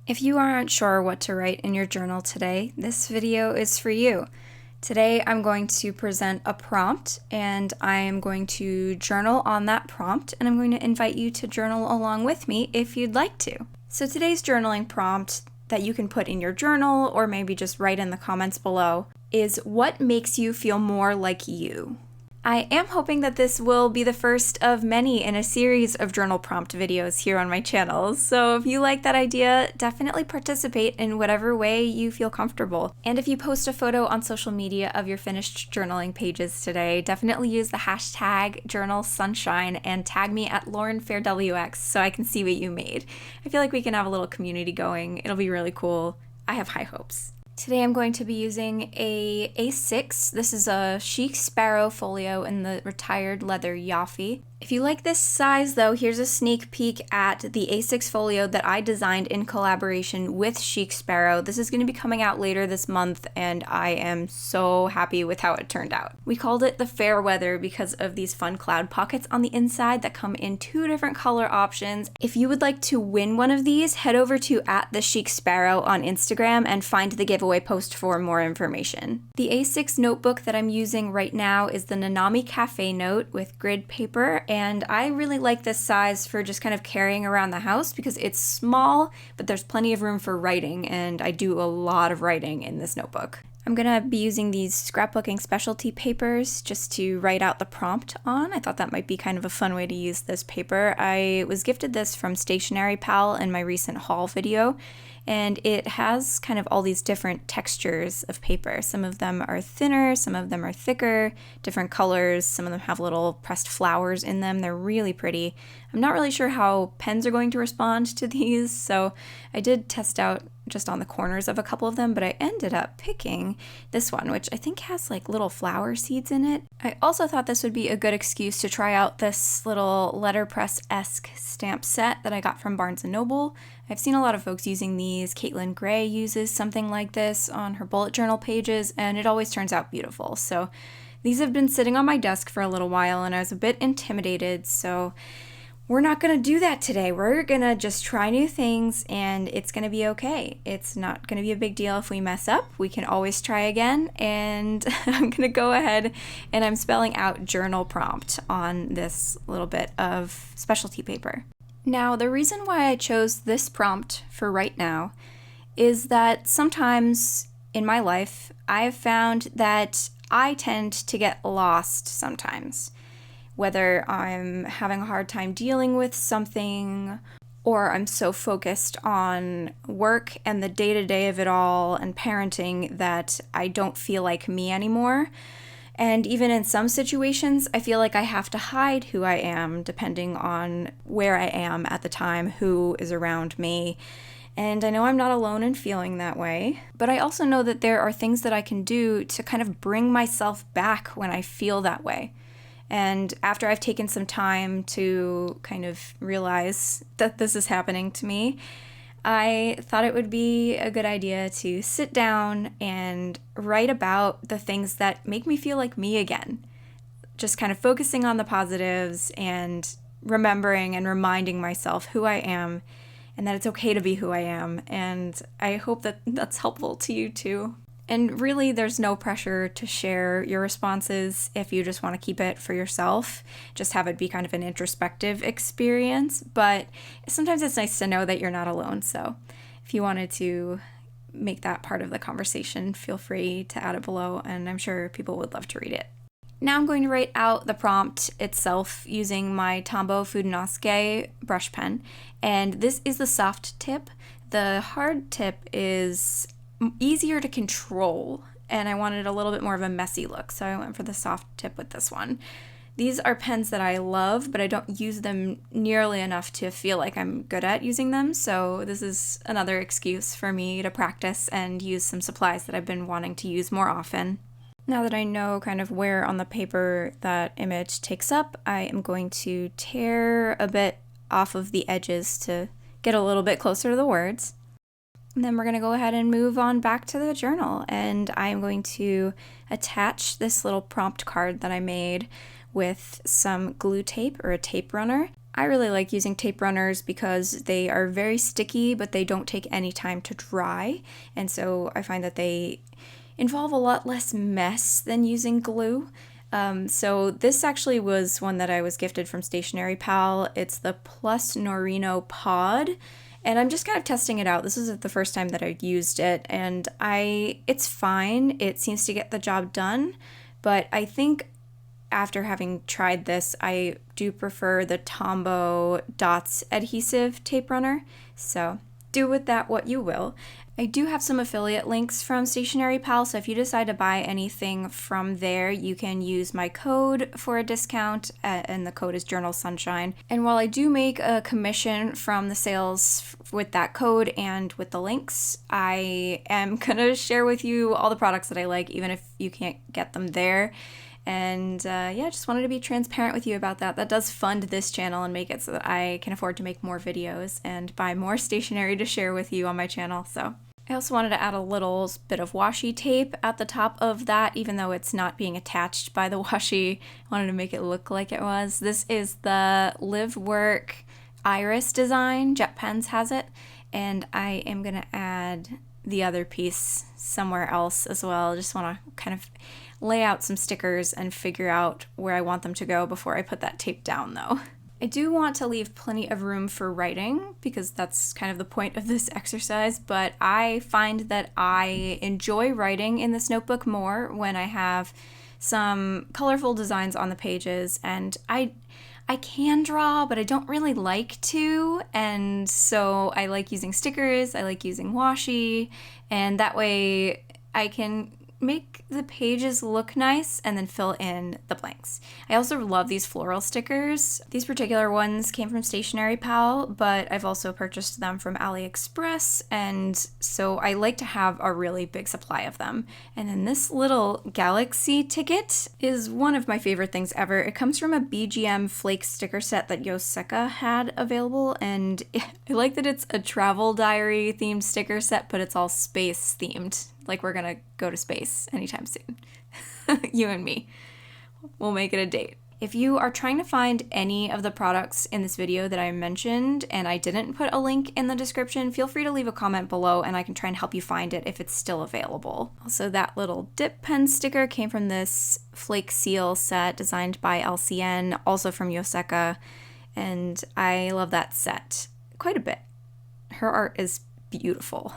If you aren't sure what to write in your journal today, this video is for you. Today I'm going to present a prompt and I am going to journal on that prompt, and I'm going to invite you to journal along with me if you'd like to. So today's journaling prompt that you can put in your journal or maybe just write in the comments below is, what makes you feel more like you? I am hoping that this will be the first of many in a series of journal prompt videos here on my channel, so if you like that idea, definitely participate in whatever way you feel comfortable. And if you post a photo on social media of your finished journaling pages today, definitely use the hashtag #JournalSunshine and tag me at LaurenFairWX so I can see what you made. I feel like we can have a little community going. It'll be really cool. I have high hopes. Today I'm going to be using a A6. This is a Chic Sparrow folio in the retired leather Jaffe. If you like this size though, here's a sneak peek at the A6 folio that I designed in collaboration with Chic Sparrow. This is going to be coming out later this month and I am so happy with how it turned out. We called it the fair weather because of these fun cloud pockets on the inside that come in 2 different color options. If you would like to win one of these, head over to @theChicSparrow on Instagram and find the giveaway post for more information. The A6 notebook that I'm using right now is the Nanami Cafe Note with grid paper, and I really like this size for just kind of carrying around the house because it's small, but there's plenty of room for writing, and I do a lot of writing in this notebook. I'm gonna be using these scrapbooking specialty papers just to write out the prompt on. I thought that might be kind of a fun way to use this paper. I was gifted this from Stationery Pal in my recent haul video, and it has kind of all these different textures of paper. Some of them are thinner, some of them are thicker, different colors, some of them have little pressed flowers in them. They're really pretty. I'm not really sure how pens are going to respond to these, so I did test out just on the corners of a couple of them, but I ended up picking this one, which I think has like little flower seeds in it. I also thought this would be a good excuse to try out this little letterpress-esque stamp set that I got from Barnes & Noble. I've seen a lot of folks using these. Caitlin Gray uses something like this on her bullet journal pages, and it always turns out beautiful. So these have been sitting on my desk for a little while, and I was a bit intimidated, so we're not gonna do that today. We're gonna just try new things and it's gonna be okay. It's not gonna be a big deal if we mess up. We can always try again, and I'm gonna go ahead and I'm spelling out journal prompt on this little bit of specialty paper. Now, the reason why I chose this prompt for right now is that sometimes in my life, I've found that I tend to get lost sometimes. Whether I'm having a hard time dealing with something, or I'm so focused on work and the day-to-day of it all and parenting that I don't feel like me anymore. And even in some situations, I feel like I have to hide who I am depending on where I am at the time, who is around me. And I know I'm not alone in feeling that way, but I also know that there are things that I can do to kind of bring myself back when I feel that way. And after I've taken some time to kind of realize that this is happening to me, I thought it would be a good idea to sit down and write about the things that make me feel like me again. Just kind of focusing on the positives and remembering and reminding myself who I am and that it's okay to be who I am. And I hope that that's helpful to you too. And really, there's no pressure to share your responses if you just want to keep it for yourself. Just have it be kind of an introspective experience. But sometimes it's nice to know that you're not alone. So if you wanted to make that part of the conversation, feel free to add it below, and I'm sure people would love to read it. Now I'm going to write out the prompt itself using my Tombow Fudenosuke brush pen. And this is the soft tip. The hard tip is easier to control, and I wanted a little bit more of a messy look, so I went for the soft tip with this one. These are pens that I love, but I don't use them nearly enough to feel like I'm good at using them, so this is another excuse for me to practice and use some supplies that I've been wanting to use more often. Now that I know kind of where on the paper that image takes up, I am going to tear a bit off of the edges to get a little bit closer to the words. And then we're going to go ahead and move on back to the journal, and I'm going to attach this little prompt card that I made with some glue tape or a tape runner. I really like using tape runners because they are very sticky, but they don't take any time to dry. And so I find that they involve a lot less mess than using glue. So this actually was one that I was gifted from Stationery Pal. It's the Plus Norino Pod, and I'm just kind of testing it out. This is the first time that I've used it, and it's fine. It seems to get the job done, but I think after having tried this, I do prefer the Tombow Dots adhesive tape runner. So do with that what you will. I do have some affiliate links from Stationery Pal, so if you decide to buy anything from there, you can use my code for a discount, and the code is Journal Sunshine. And while I do make a commission from the sales with that code and with the links, I am gonna share with you all the products that I like, even if you can't get them there. And yeah, just wanted to be transparent with you about that. That does fund this channel and make it so that I can afford to make more videos and buy more stationery to share with you on my channel. So I also wanted to add a little bit of washi tape at the top of that, even though it's not being attached by the washi. I wanted to make it look like it was. This is the Live Work Iris design. Jet Pens has it. And I am going to add the other piece somewhere else as well. Just want to kind of lay out some stickers and figure out where I want them to go before I put that tape down though. I do want to leave plenty of room for writing because that's kind of the point of this exercise, but I find that I enjoy writing in this notebook more when I have some colorful designs on the pages, and I can draw, but I don't really like to, and so I like using stickers, I like using washi, and that way I can make the pages look nice and then fill in the blanks. I also love these floral stickers. These particular ones came from Stationery Pal, but I've also purchased them from AliExpress, and so I like to have a really big supply of them. And then this little galaxy ticket is one of my favorite things ever. It comes from a BGM flake sticker set that Yoseka had available, and I like that it's a travel diary themed sticker set, but it's all space themed. Like we're gonna go to space anytime soon. You and me. We'll make it a date. If you are trying to find any of the products in this video that I mentioned and I didn't put a link in the description, feel free to leave a comment below and I can try and help you find it if it's still available. Also, that little dip pen sticker came from this flake seal set designed by LCN, also from Yoseka, and I love that set quite a bit. Her art is beautiful.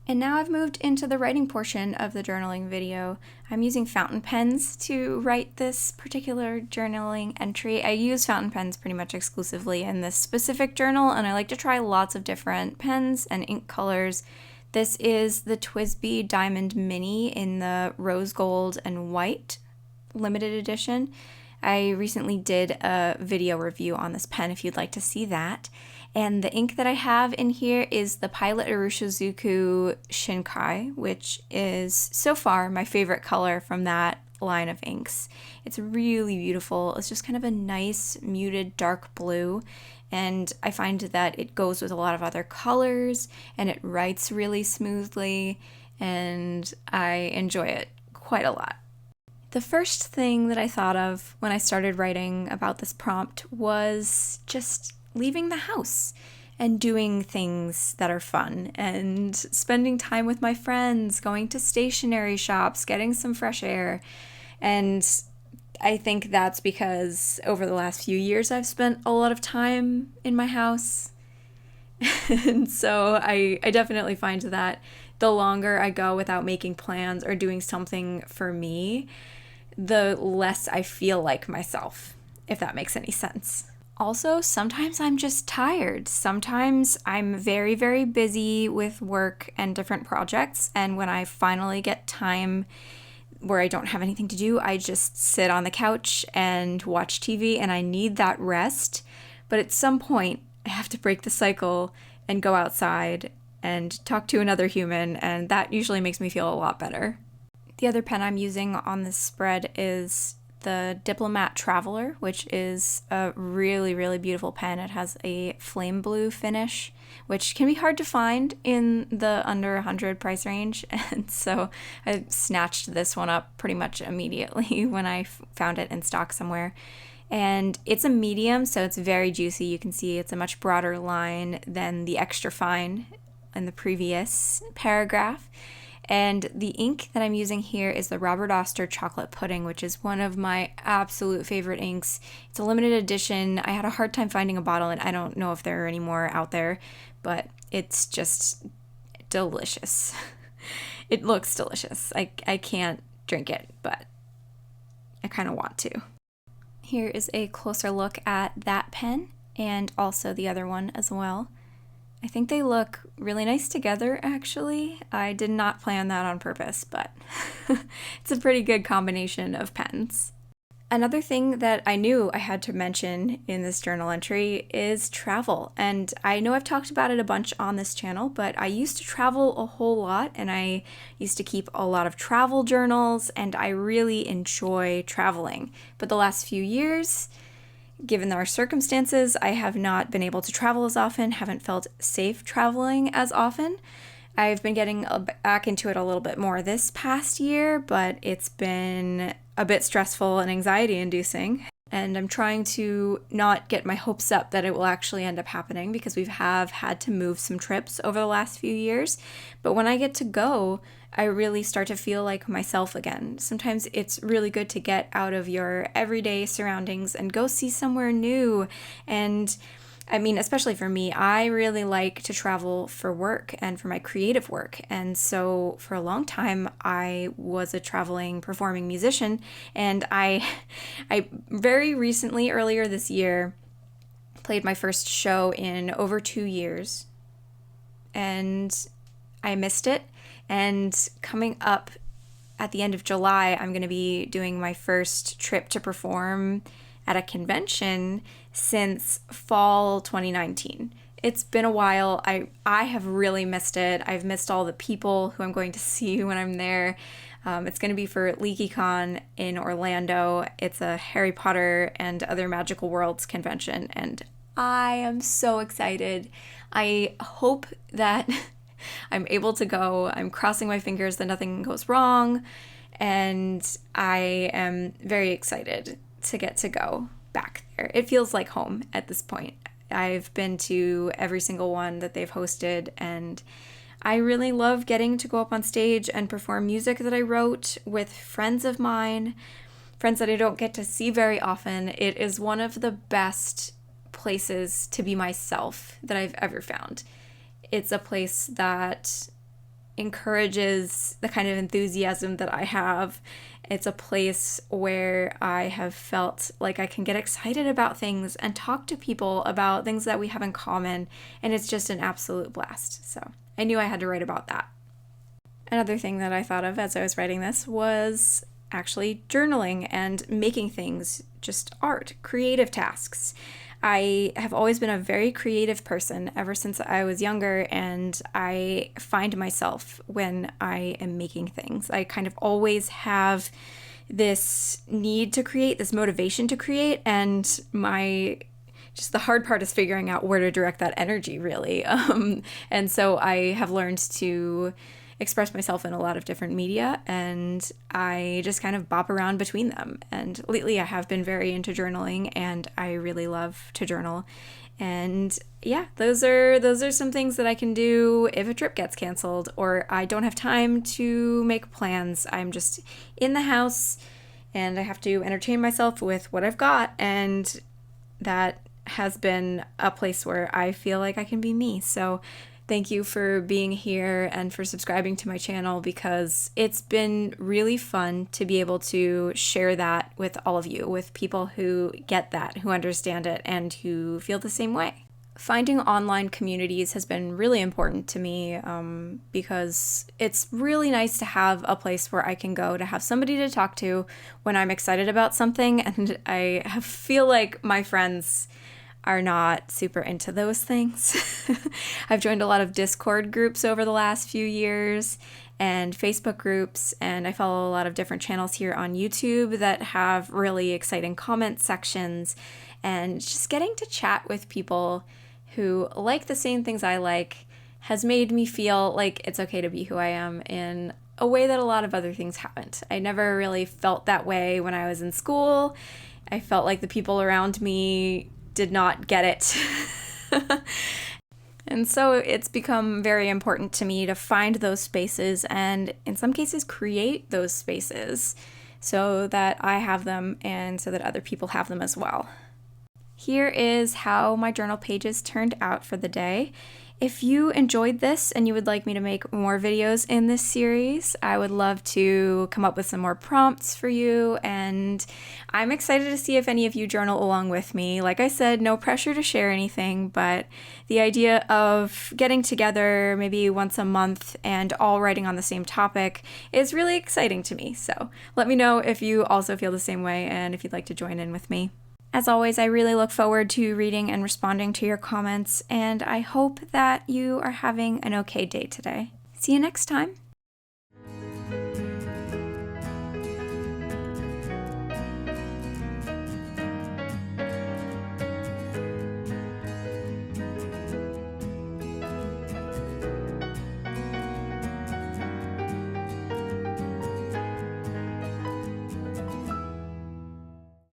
And now I've moved into the writing portion of the journaling video. I'm using fountain pens to write this particular journaling entry. I use fountain pens pretty much exclusively in this specific journal, and I like to try lots of different pens and ink colors. This is the TWSBI Diamond Mini in the rose gold and white limited edition. I recently did a video review on this pen if you'd like to see that. And the ink that I have in here is the Pilot Iroshizuku Shin-Kai, which is so far my favorite color from that line of inks. It's really beautiful. It's just kind of a nice muted dark blue, and I find that it goes with a lot of other colors and it writes really smoothly, and I enjoy it quite a lot. The first thing that I thought of when I started writing about this prompt was just leaving the house and doing things that are fun and spending time with my friends, going to stationery shops, getting some fresh air. And I think that's because over the last few years I've spent a lot of time in my house. And so I definitely find that the longer I go without making plans or doing something for me, the less I feel like myself, if that makes any sense. Also, sometimes I'm just tired. Sometimes I'm very, very busy with work and different projects, and when I finally get time where I don't have anything to do, I just sit on the couch and watch TV, and I need that rest. But at some point, I have to break the cycle and go outside and talk to another human, and that usually makes me feel a lot better. The other pen I'm using on this spread is the Diplomat Traveller, which is a really, really beautiful pen. It has a flame blue finish, which can be hard to find in the under 100 price range, and so I snatched this one up pretty much immediately when I found it in stock somewhere. and it's a medium, so it's very juicy. You can see it's a much broader line than the extra fine in the previous paragraph. And the ink that I'm using here is the Robert Oster Chocolate Pudding, which is one of my absolute favorite inks. It's a limited edition. I had a hard time finding a bottle, and I don't know if there are any more out there, but it's just delicious. It looks delicious. I can't drink it, but I kind of want to. Here is a closer look at that pen and also the other one as well. I think they look really nice together, actually. I did not plan that on purpose, but it's a pretty good combination of pens. Another thing that I knew I had to mention in this journal entry is travel. And I know I've talked about it a bunch on this channel, but I used to travel a whole lot, and I used to keep a lot of travel journals, and I really enjoy traveling. But the last few years, given our circumstances, I have not been able to travel as often, haven't felt safe traveling as often. I've been getting back into it a little bit more this past year, but it's been a bit stressful and anxiety-inducing. And I'm trying to not get my hopes up that it will actually end up happening, because we have had to move some trips over the last few years. But when I get to go, I really start to feel like myself again. Sometimes it's really good to get out of your everyday surroundings and go see somewhere new. And I mean, especially for me, I really like to travel for work and for my creative work. And so for a long time, I was a traveling performing musician. And I very recently, earlier this year, played my first show in over 2 years. And I missed it. And coming up at the end of July, I'm going to be doing my first trip to perform at a convention since fall 2019. It's been a while. I have really missed it. I've missed all the people who I'm going to see when I'm there. It's going to be for LeakyCon in Orlando. It's a Harry Potter and other magical worlds convention, and I am so excited. I hope that I'm able to go. I'm crossing my fingers that nothing goes wrong, and I am very excited to get to go back there. It feels like home at this point. I've been to every single one that they've hosted, and I really love getting to go up on stage and perform music that I wrote with friends of mine, friends that I don't get to see very often. It is one of the best places to be myself that I've ever found. It's a place that encourages the kind of enthusiasm that I have. It's a place where I have felt like I can get excited about things and talk to people about things that we have in common, and it's just an absolute blast. So I knew I had to write about that. Another thing that I thought of as I was writing this was actually journaling and making things, just art, creative tasks. I have always been a very creative person ever since I was younger, and I find myself when I am making things. I kind of always have this need to create, this motivation to create, and just the hard part is figuring out where to direct that energy, really. And so I have learned to express myself in a lot of different media, and I just kind of bop around between them. And lately I have been very into journaling, and I really love to journal. And yeah, those are some things that I can do if a trip gets canceled or I don't have time to make plans. I'm just in the house and I have to entertain myself with what I've got, and that has been a place where I feel like I can be me. So thank you for being here and for subscribing to my channel, because it's been really fun to be able to share that with all of you, with people who get that, who understand it, and who feel the same way. Finding online communities has been really important to me, because it's really nice to have a place where I can go to have somebody to talk to when I'm excited about something, and I feel like my friends are not super into those things. I've joined a lot of Discord groups over the last few years and Facebook groups, and I follow a lot of different channels here on YouTube that have really exciting comment sections, and just getting to chat with people who like the same things I like has made me feel like it's okay to be who I am in a way that a lot of other things haven't. I never really felt that way when I was in school. I felt like the people around me did not get it. And so it's become very important to me to find those spaces and in some cases create those spaces so that I have them and so that other people have them as well. Here is how my journal pages turned out for the day. If you enjoyed this and you would like me to make more videos in this series, I would love to come up with some more prompts for you, and I'm excited to see if any of you journal along with me. Like I said, no pressure to share anything, but the idea of getting together maybe once a month and all writing on the same topic is really exciting to me. So let me know if you also feel the same way and if you'd like to join in with me. As always, I really look forward to reading and responding to your comments, and I hope that you are having an okay day today. See you next time.